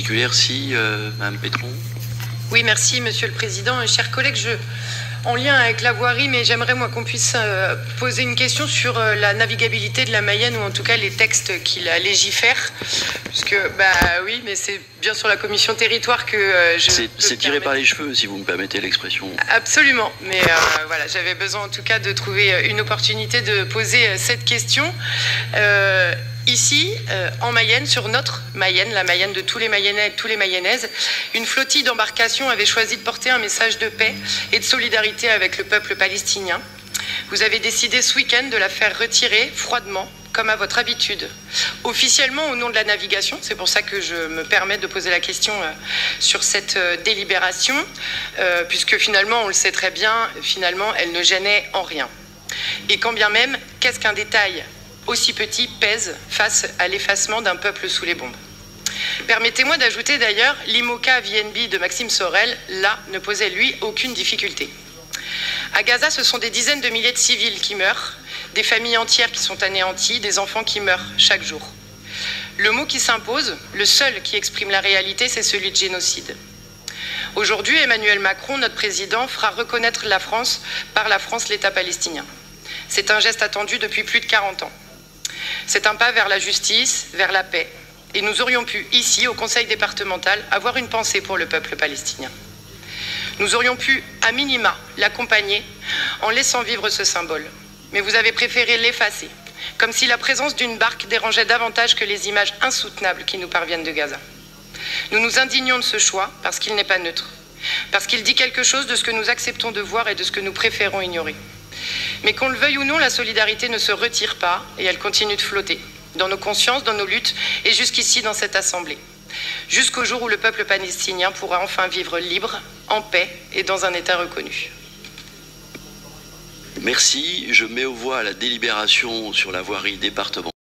particulière. Si, Mme Pétron. Oui, merci, Monsieur le Président. Chers collègues, en lien avec la voirie, mais j'aimerais moi qu'on puisse poser une question sur la navigabilité de la Mayenne, ou en tout cas les textes qui la légifèrent. Puisque, oui, mais c'est bien sur la commission territoire que C'est tiré par les cheveux, si vous me permettez l'expression. Absolument, mais voilà, j'avais besoin en tout cas de trouver une opportunité de poser cette question. Ici, en Mayenne, sur notre Mayenne, la Mayenne de tous les Mayennais et de tous les Mayennaises, une flottille d'embarcations avait choisi de porter un message de paix et de solidarité avec le peuple palestinien. Vous avez décidé ce week-end de la faire retirer froidement, comme à votre habitude, officiellement au nom de la navigation. C'est pour ça que je me permets de poser la question sur cette délibération, puisque finalement, on le sait très bien, finalement, elle ne gênait en rien. Et quand bien même, qu'est-ce qu'un détail aussi petit pèse face à l'effacement d'un peuple sous les bombes? Permettez-moi d'ajouter d'ailleurs, l'IMOCA VNB de Maxime Sorel, là, ne posait lui aucune difficulté. À Gaza, ce sont des dizaines de milliers de civils qui meurent, des familles entières qui sont anéanties, des enfants qui meurent chaque jour. Le mot qui s'impose, le seul qui exprime la réalité, c'est celui de génocide. Aujourd'hui, Emmanuel Macron, notre président, fera reconnaître par la France l'État palestinien. C'est un geste attendu depuis plus de 40 ans. C'est un pas vers la justice, vers la paix. Et nous aurions pu, ici, au Conseil départemental, avoir une pensée pour le peuple palestinien. Nous aurions pu, à minima, l'accompagner en laissant vivre ce symbole. Mais vous avez préféré l'effacer, comme si la présence d'une barque dérangeait davantage que les images insoutenables qui nous parviennent de Gaza. Nous nous indignons de ce choix parce qu'il n'est pas neutre, parce qu'il dit quelque chose de ce que nous acceptons de voir et de ce que nous préférons ignorer. Mais qu'on le veuille ou non, la solidarité ne se retire pas et elle continue de flotter dans nos consciences, dans nos luttes et jusqu'ici dans cette assemblée. Jusqu'au jour où le peuple palestinien pourra enfin vivre libre, en paix et dans un État reconnu. Merci. Je mets aux voix la délibération sur la voirie départementale.